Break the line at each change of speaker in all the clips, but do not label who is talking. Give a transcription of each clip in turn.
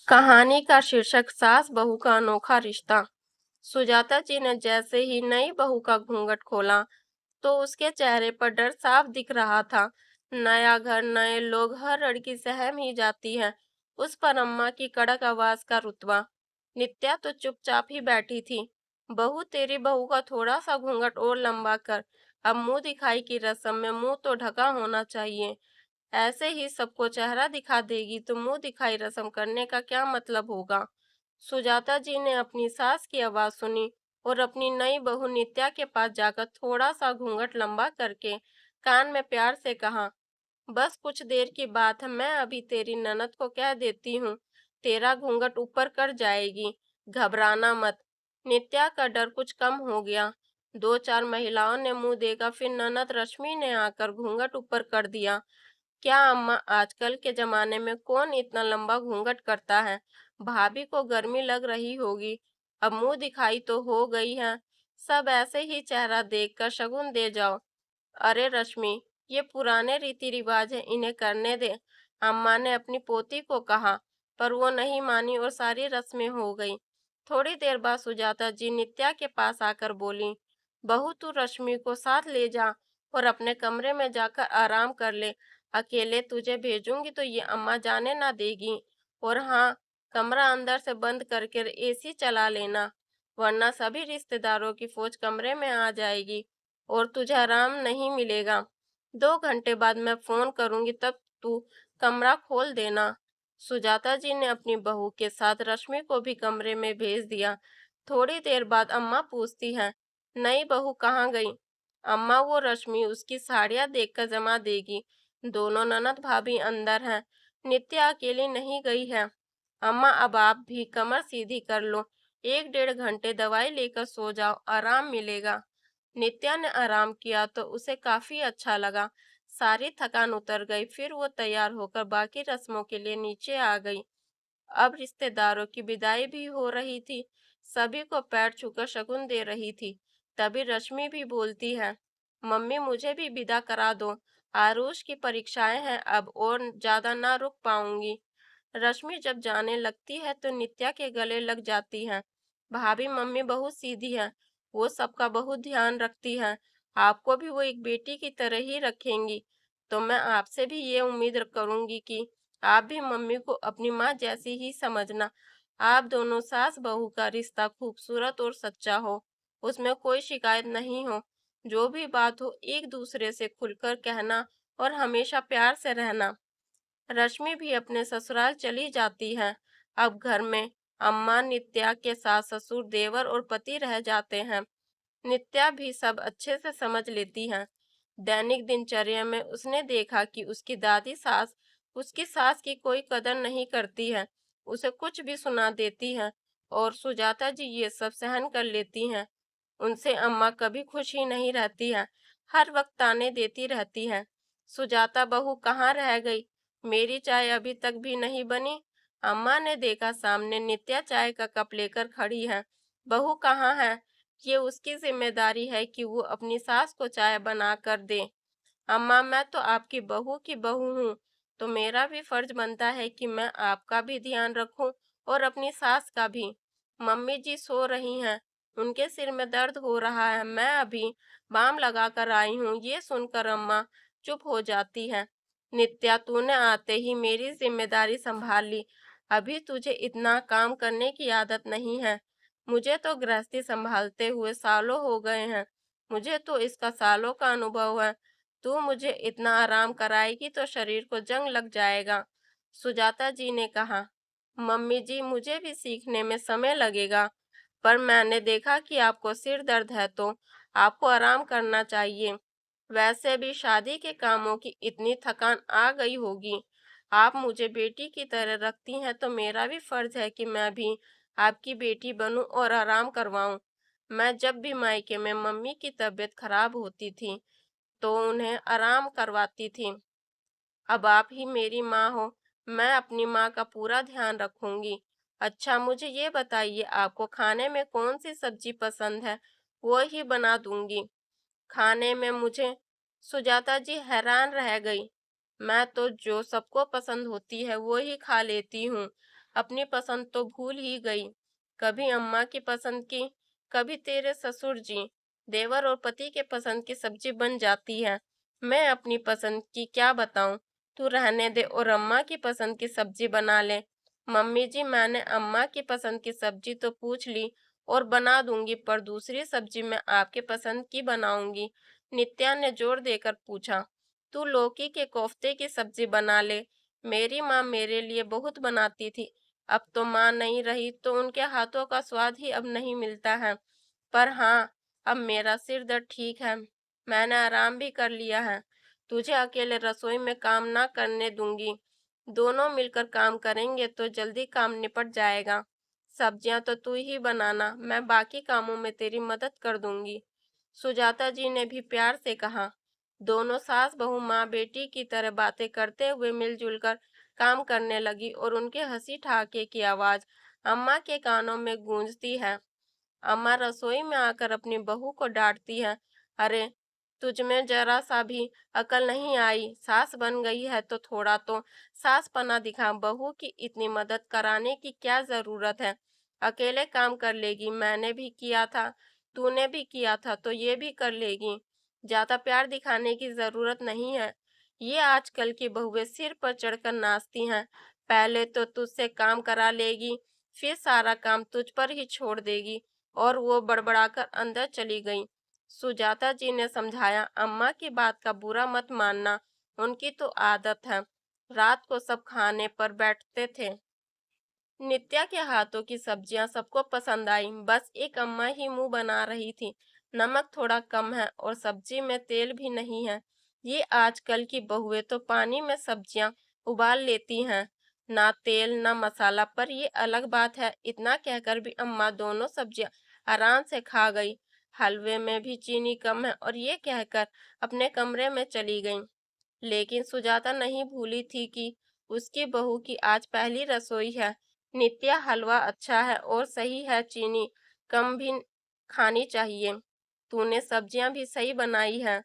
कहानी का शीर्षक सास बहू का अनोखा रिश्ता। सुजाता जी ने जैसे ही नई बहू का घूंघट खोला तो उसके चेहरे पर डर साफ दिख रहा था। नया घर, नए लोग, हर लड़की सहम ही जाती है उस पर अम्मा की कड़क आवाज का रुतबा। नित्या तो चुपचाप ही बैठी थी। बहू, तेरी बहू का थोड़ा सा घूंघट और लंबा कर। अब मुंह दिखाई की रस्म में मुंह तो ढका होना चाहिए। ऐसे ही सबको चेहरा दिखा देगी तो मुंह दिखाई रस्म करने का क्या मतलब होगा। सुजाता जी ने अपनी सास की आवाज सुनी और अपनी नई बहू नित्या के पास जाकर थोड़ा सा घूंघट लंबा करके कान में प्यार से कहा, बस कुछ देर की बात है, मैं अभी तेरी ननद को कह देती हूँ, तेरा घूंघट ऊपर कर जाएगी, घबराना मत। नित्या का डर कुछ कम हो गया। दो चार महिलाओं ने मुंह देखा, फिर ननद रश्मि ने आकर घूंघट ऊपर कर दिया। क्या अम्मा, आजकल के जमाने में कौन इतना लंबा घूंघट करता है? भाभी को गर्मी लग रही होगी। अब मुंह दिखाई तो हो गई है, सब ऐसे ही चेहरा देखकर शगुन दे जाओ। अरे रश्मि, ये पुराने रीति रिवाज है, इन्हें करने दे, अम्मा ने अपनी पोती को कहा। पर वो नहीं मानी और सारी रस्में हो गई। थोड़ी देर बाद सुजाता जी नित्या के पास आकर बोली, बहू, तू रश्मि को साथ ले जा और अपने कमरे में जाकर आराम कर ले। अकेले तुझे भेजूंगी तो ये अम्मा जाने ना देगी। और हाँ, कमरा अंदर से बंद करके एसी चला लेना, वरना सभी रिश्तेदारों की फौज कमरे में आ जाएगी और तुझे आराम नहीं मिलेगा। 2 घंटे बाद मैं फोन करूंगी, तब तू कमरा खोल देना। सुजाता जी ने अपनी बहू के साथ रश्मि को भी कमरे में भेज दिया। थोड़ी देर बाद अम्मा पूछती है, नई बहू कहाँ गई? अम्मा, वो रश्मि उसकी साड़ियाँ देखकर जमा देगी। दोनों ननद भाभी अंदर हैं, नित्या अकेली नहीं गई है। अम्मा, अब आप भी कमर सीधी कर लो, 1 डेढ़ घंटे दवाई लेकर सो जाओ, आराम मिलेगा। नित्या ने आराम किया तो उसे काफी अच्छा लगा। सारी थकान उतर गई। फिर वो तैयार होकर बाकी रस्मों के लिए नीचे आ गई। अब रिश्तेदारों की विदाई भी हो रही थी। सभी को पैर छूकर शगुन दे रही थी। तभी रश्मि भी बोलती है, मम्मी, मुझे भी विदा करा दो, आरुष की परीक्षाएं हैं अब और ज्यादा ना रुक पाऊंगी। रश्मि जब जाने लगती है तो नित्या के गले लग जाती है। भाभी, मम्मी बहुत सीधी है, वो सबका बहुत ध्यान रखती है, आपको भी वो एक बेटी की तरह ही रखेंगी। तो मैं आपसे भी ये उम्मीद करूंगी कि आप भी मम्मी को अपनी माँ जैसी ही समझना। आप दोनों सास बहू का रिश्ता खूबसूरत और सच्चा हो, उसमें कोई शिकायत नहीं हो। जो भी बात हो एक दूसरे से खुलकर कहना और हमेशा प्यार से रहना। रश्मि भी अपने ससुराल चली जाती है। अब घर में अम्मा, नित्या के सास ससुर, देवर और पति रह जाते हैं। नित्या भी सब अच्छे से समझ लेती है। दैनिक दिनचर्या में उसने देखा कि उसकी दादी सास उसकी सास की कोई कदर नहीं करती है, उसे कुछ भी सुना देती है और सुजाता जी ये सब सहन कर लेती हैं। उनसे अम्मा कभी खुश ही नहीं रहती है, हर वक्त ताने देती रहती है। सुजाता बहू कहाँ रह गई? मेरी चाय अभी तक भी नहीं बनी। अम्मा ने देखा सामने नित्या चाय का कप लेकर खड़ी है। बहू कहाँ है? ये उसकी जिम्मेदारी है कि वो अपनी सास को चाय बना कर दे। अम्मा, मैं तो आपकी बहू की बहू हूँ, तो मेरा भी फर्ज बनता है कि मैं आपका भी ध्यान रखूं और अपनी सास का भी। मम्मी जी सो रही हैं, उनके सिर में दर्द हो रहा है, मैं अभी बाम लगा कर आई हूँ। ये सुनकर अम्मा चुप हो जाती है। नित्या, तूने आते ही मेरी जिम्मेदारी संभाल ली। अभी तुझे इतना काम करने की आदत नहीं है। मुझे तो गृहस्थी संभालते हुए सालों हो गए हैं, मुझे तो इसका सालों का अनुभव है। तू मुझे इतना आराम कराएगी तो शरीर को जंग लग जाएगा। सुजाता जी ने कहा, मम्मी जी, मुझे भी सीखने में समय लगेगा, पर मैंने देखा कि आपको सिर दर्द है तो आपको आराम करना चाहिए। वैसे भी शादी के कामों की इतनी थकान आ गई होगी। आप मुझे बेटी की तरह रखती हैं तो मेरा भी फर्ज है कि मैं भी आपकी बेटी बनूं और आराम करवाऊं। मैं जब भी मायके में मम्मी की तबीयत खराब होती थी तो उन्हें आराम करवाती थी। अब आप ही मेरी माँ हो, मैं अपनी माँ का पूरा ध्यान रखूंगी। अच्छा, मुझे ये बताइए, आपको खाने में कौन सी सब्जी पसंद है, वो ही बना दूंगी। खाने में मुझे सुजाता जी हैरान रह गई। मैं तो जो सबको पसंद होती है वो ही खा लेती हूँ। अपनी पसंद तो भूल ही गई। कभी अम्मा की पसंद की, कभी तेरे ससुर जी, देवर और पति के पसंद की सब्जी बन जाती है। मैं अपनी पसंद की क्या बताऊं? तू रहने दे और अम्मा की पसंद की सब्जी बना ले। मम्मी जी, मैंने अम्मा की पसंद की सब्जी तो पूछ ली और बना दूंगी, पर दूसरी सब्जी मैं आपके पसंद की बनाऊंगी। नित्या ने जोर देकर पूछा। तू लौकी के कोफ्ते की सब्जी बना ले। मेरी माँ मेरे लिए बहुत बनाती थी। अब तो माँ नहीं रही तो उनके हाथों का स्वाद ही अब नहीं मिलता है। पर हाँ, अब मेरा सिर दर्द ठीक है। मैंने आराम भी कर लिया है। तुझे अकेले रसोई में काम ना करने दूंगी। दोनों मिलकर काम करेंगे तो जल्दी काम निपट जाएगा। सब्जियां तो तू ही बनाना, मैं बाकी कामों में तेरी मदद कर दूंगी। सुजाता जी ने भी प्यार से कहा। दोनों सास बहू माँ बेटी की तरह बातें करते हुए मिलजुल कर काम करने लगी और उनके हंसी ठहाके की आवाज अम्मा के कानों में गूंजती है। अम्मा रसोई में आकर अपनी बहू को डांटती है। अरे, तुझ में जरा सा भी अकल नहीं आई? सास बन गई है तो थोड़ा तो सासपना दिखा। बहू की इतनी मदद कराने की क्या जरूरत है? अकेले काम कर लेगी। मैंने भी किया था, तूने भी किया था, तो ये भी कर लेगी। ज्यादा प्यार दिखाने की जरूरत नहीं है। ये आजकल की बहुएं सिर पर चढ़कर नाचती हैं। पहले तो तुझसे काम करा लेगी, फिर सारा काम तुझ पर ही छोड़ देगी। और वो बड़बड़ाकर अंदर चली गई। सुजाता जी ने समझाया, अम्मा की बात का बुरा मत मानना, उनकी तो आदत है। रात को सब खाने पर बैठते थे। नित्या के हाथों की सब्जियां सबको पसंद आई, बस एक अम्मा ही मुंह बना रही थी। नमक थोड़ा कम है और सब्जी में तेल भी नहीं है। ये आजकल की बहुएं तो पानी में सब्जियां उबाल लेती हैं, ना तेल ना मसाला। पर ये अलग बात है। इतना कहकर भी अम्मा दोनों सब्जियां आराम से खा गई। हलवे में भी चीनी कम है और ये कहकर अपने कमरे में चली गई। लेकिन सुजाता नहीं भूली थी कि उसकी बहू की आज पहली रसोई है। नित्या, हलवा अच्छा है और सही है, चीनी कम भी खानी चाहिए। तूने सब्जियां भी सही बनाई है।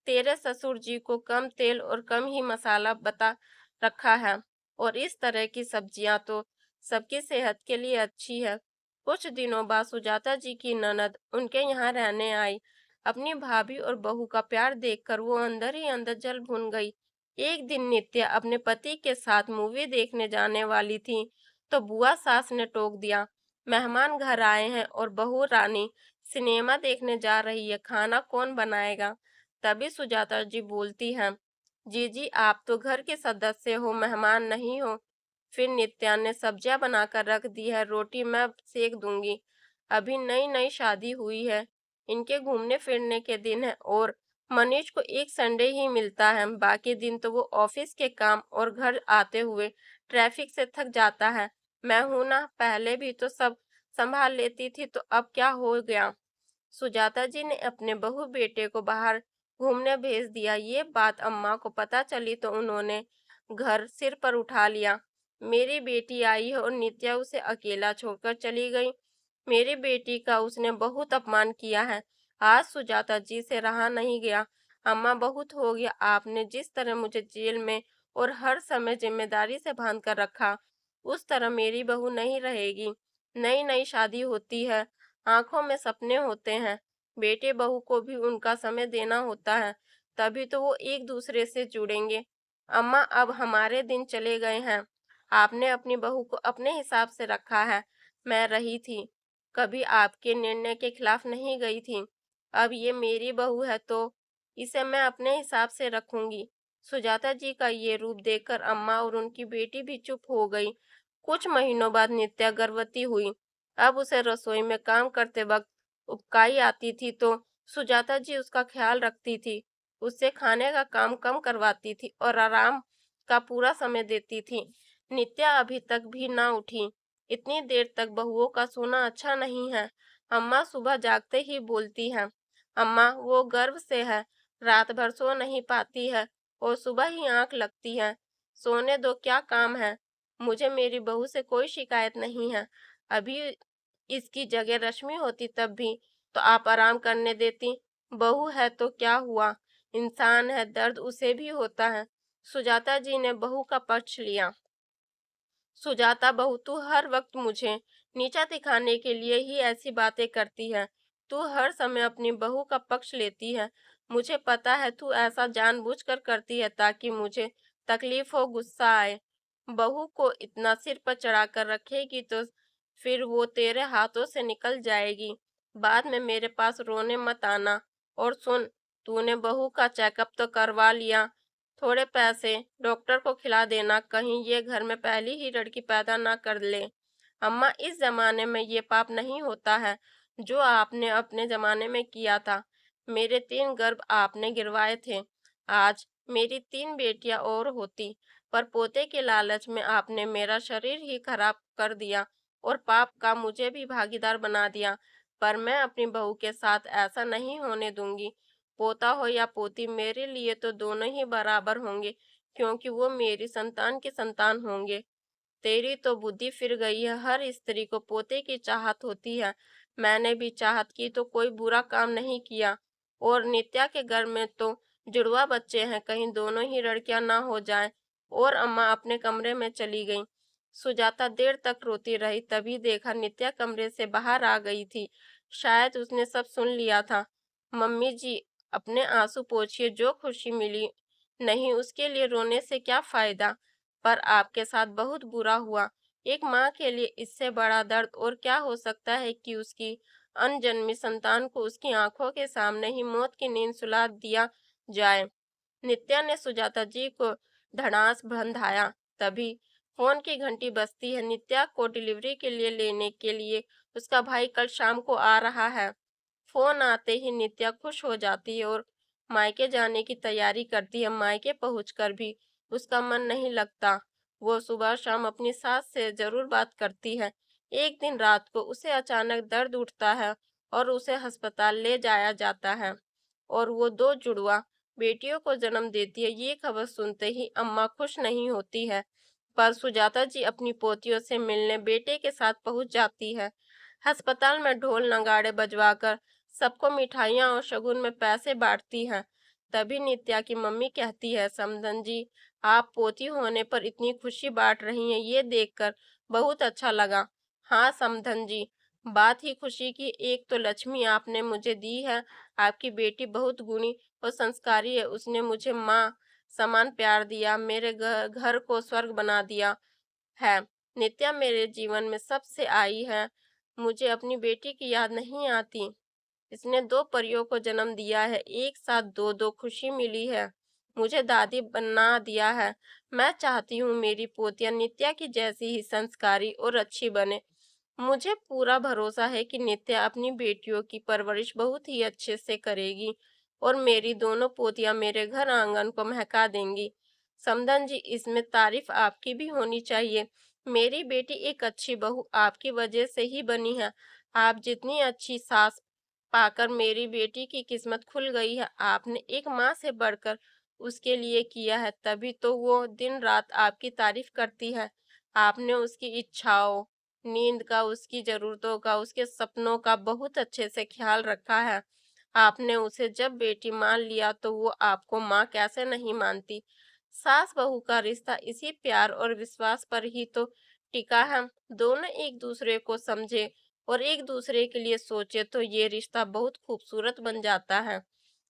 तेरे ससुर जी को कम तेल और कम ही मसाला बता रखा है, और इस तरह की सब्जियां तो सबकी सेहत के लिए अच्छी है। कुछ दिनों बाद सुजाता जी की ननद उनके यहाँ रहने आई। अपनी भाभी और बहू का प्यार देखकर वो अंदर ही अंदर जल भून गई। एक दिन नित्या अपने पति के साथ मूवी देखने जाने वाली थी तो बुआ सास ने टोक दिया। मेहमान घर आए हैं और बहू रानी सिनेमा देखने जा रही है, खाना कौन बनाएगा? तभी सुजाता जी बोलती हैं, जी आप तो घर के सदस्य हो, मेहमान नहीं हो। फिर नित्या ने सब्जियां बनाकर रख दी है, रोटी मैं सेक दूंगी। अभी नई नई शादी हुई है, इनके घूमने फिरने के दिन है और मनीष को एक संडे ही मिलता है। बाकी दिन तो वो ऑफिस के काम और घर आते हुए ट्रैफिक से थक जाता है। मैं हूं ना, पहले भी तो सब संभाल लेती थी, तो अब क्या हो गया? सुजाता जी ने अपने बहू बेटे को बाहर घूमने भेज दिया। ये बात अम्मा को पता चली तो उन्होंने घर सिर पर उठा लिया। मेरी बेटी आई है और नित्या उसे अकेला छोड़कर चली गई। मेरी बेटी का उसने बहुत अपमान किया है। आज सुजाता जी से रहा नहीं गया। अम्मा, बहुत हो गया। आपने जिस तरह मुझे जेल में और हर समय जिम्मेदारी से बांध कर रखा, उस तरह मेरी बहू नहीं रहेगी। नई नई शादी होती है, आंखों में सपने होते हैं। बेटे बहू को भी उनका समय देना होता है, तभी तो वो एक दूसरे से जुड़ेंगे। अम्मा, अब हमारे दिन चले गए हैं। आपने अपनी बहू को अपने हिसाब से रखा है। मैं रही थी, कभी आपके निर्णय के खिलाफ नहीं गई थी। अब ये मेरी बहू है तो इसे मैं अपने हिसाब से रखूंगी। सुजाता जी का ये रूप देखकर अम्मा और उनकी बेटी भी चुप हो गई। कुछ महीनों बाद नित्या गर्भवती हुई। अब उसे रसोई में काम करते वक्त उबकाई आती थी तो सुजाता जी उसका ख्याल रखती थी। उससे खाने का काम कम करवाती थी और आराम का पूरा समय देती थी। नित्या अभी तक भी ना उठी। इतनी देर तक बहुओं का सोना अच्छा नहीं है। अम्मा सुबह जागते ही बोलती है, अम्मा वो गर्भ से है, रात भर सो नहीं पाती है और सुबह ही आंख लगती है। सोने दो, क्या काम है? मुझे मेरी बहू से कोई शिकायत नहीं है। अभी इसकी जगह रश्मि होती तब भी तो आप आराम करने देती। बहू है तो क्या हुआ, इंसान है, दर्द उसे भी होता है। सुजाता जी ने बहू का पक्ष लिया। सुजाता बहू, तू हर वक्त मुझे नीचा दिखाने के लिए ही ऐसी बातें करती है। तू हर समय अपनी बहू का पक्ष लेती है। मुझे पता है तू ऐसा जानबूझकर करती है ताकि मुझे तकलीफ हो, गुस्सा आए। बहू को इतना सिर पर चढ़ाकर रखेगी तो फिर वो तेरे हाथों से निकल जाएगी। बाद में मेरे पास रोने मत आना। और सुन, तूने बहू का चेकअप तो करवा लिया, थोड़े पैसे डॉक्टर को खिला देना, कहीं ये घर में पहली ही लड़की पैदा ना कर ले। अम्मा, इस जमाने में ये पाप नहीं होता है जो आपने अपने जमाने में किया था। मेरे 3 गर्भ आपने गिरवाए थे। आज मेरी 3 बेटियां और होती, पर पोते के लालच में आपने मेरा शरीर ही खराब कर दिया और पाप का मुझे भी भागीदार बना दिया। पर मैं अपनी बहू के साथ ऐसा नहीं होने दूंगी। पोता हो या पोती, मेरे लिए तो दोनों ही बराबर होंगे, क्योंकि वो मेरी संतान के संतान होंगे। तेरी तो बुद्धि फिर गई है। हर स्त्री को पोते की चाहत होती है। मैंने भी चाहत की तो कोई बुरा काम नहीं किया। और नित्या के घर में तो जुड़वा बच्चे हैं, कहीं दोनों ही लड़कियां ना हो जाएं। और अम्मा अपने कमरे में चली गईं। सुजाता देर तक रोती रही, तभी देखा नित्या कमरे से बाहर आ गई थी। शायद उसने सब सुन लिया था। मम्मी जी, अपने आंसू पोंछिए, जो खुशी मिली नहीं उसके लिए रोने से क्या फायदा। पर आपके साथ बहुत बुरा हुआ। एक माँ के लिए इससे बड़ा दर्द और क्या हो सकता है कि उसकी अनजन्मी संतान को उसकी आंखों के सामने ही मौत की नींद सुला दिया जाए। नित्या ने सुजाता जी को धड़ास बंधाया। तभी फोन की घंटी बजती है। नित्या को डिलीवरी के लिए लेने के लिए उसका भाई कल शाम को आ रहा है। फोन आते ही नित्या खुश हो जाती है और मायके जाने की तैयारी करती है। मायके पहुंचकर भी उसका मन नहीं लगता। वो सुबह शाम अपनी सास से जरूर बात करती है। एक दिन रात को उसे अचानक दर्द उठता है और उसे अस्पताल ले जाया जाता है और वो 2 जुड़वा बेटियों को जन्म देती है। ये खबर सुनते ही अम्मा खुश नहीं होती है, पर सुजाता जी अपनी पोतियों से मिलने बेटे के साथ पहुंच जाती है। अस्पताल में ढोल नगाड़े बजवाकर सबको मिठाइयाँ और शगुन में पैसे बांटती है। तभी नित्या की मम्मी कहती है, समधन जी, आप पोती होने पर इतनी खुशी बांट रही हैं, ये देखकर बहुत अच्छा लगा। हाँ समधन जी, बात ही खुशी की। एक तो लक्ष्मी आपने मुझे दी है। आपकी बेटी बहुत गुणी और संस्कारी है। उसने मुझे माँ समान प्यार दिया, मेरे घर को स्वर्ग बना दिया है। नित्या मेरे जीवन में सबसे आई है। मुझे अपनी बेटी की याद नहीं आती। इसने 2 परियों को जन्म दिया है, एक साथ 2-2 खुशी मिली है। मुझे दादी बना दिया है। मैं चाहती हूँ मेरी पोतियाँ नित्या की जैसी ही संस्कारी और अच्छी बने। मुझे पूरा भरोसा है कि नित्या अपनी बेटियों की परवरिश बहुत ही अच्छे से करेगी और मेरी दोनों पोतियां मेरे घर आंगन को महका देंगी। समधन जी, इसमें तारीफ आपकी भी होनी चाहिए। मेरी बेटी एक अच्छी बहू आपकी वजह से ही बनी है। आप जितनी अच्छी सास पाकर मेरी बेटी की किस्मत खुल गई है। आपने एक माँ से बढ़कर उसके लिए किया है, तभी तो वो दिन रात आपकी तारीफ करती है। आपने उसकी इच्छाओं, नींद का, उसकी जरूरतों का, उसके सपनों का बहुत अच्छे से ख्याल रखा है। आपने उसे जब बेटी मान लिया तो वो आपको माँ कैसे नहीं मानती। सास बहू का रिश्ता इसी प्यार और विश्वास पर ही तो टिका है। दोनों एक दूसरे को समझे और एक दूसरे के लिए सोचे तो ये रिश्ता बहुत खूबसूरत बन जाता है।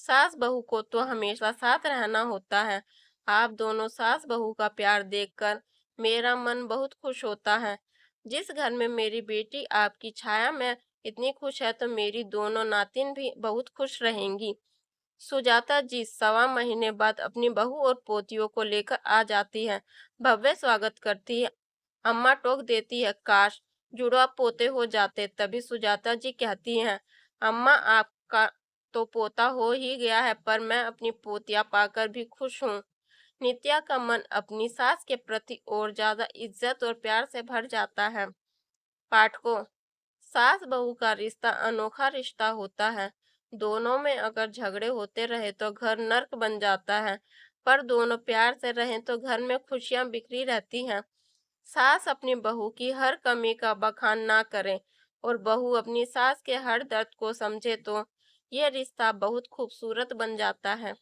सास बहू को तो हमेशा साथ रहना होता है। आप दोनों सास बहू का प्यार देखकर मेरा मन बहुत खुश होता है। जिस घर में मेरी बेटी आपकी छाया में इतनी खुश है तो मेरी दोनों नातिन भी बहुत खुश रहेंगी। सुजाता जी 1.25 महीने बाद अपनी बहू और पोतियों को लेकर आ जाती है। भव्य स्वागत करती है। अम्मा टोक देती है, काश जुड़वा पोते हो जाते। तभी सुजाता जी कहती हैं, अम्मा आपका तो पोता हो ही गया है, पर मैं अपनी पोतिया पाकर भी खुश हूँ। नित्या का मन अपनी सास के प्रति और ज्यादा इज्जत और प्यार से भर जाता है। पाठकों, सास बहू का रिश्ता अनोखा रिश्ता होता है। दोनों में अगर झगड़े होते रहे तो घर नर्क बन जाता है, पर दोनों प्यार से रहें तो घर में खुशियां बिखरी रहती हैं। सास अपनी बहू की हर कमी का बखान ना करे और बहू अपनी सास के हर दर्द को समझे तो यह रिश्ता बहुत खूबसूरत बन जाता है।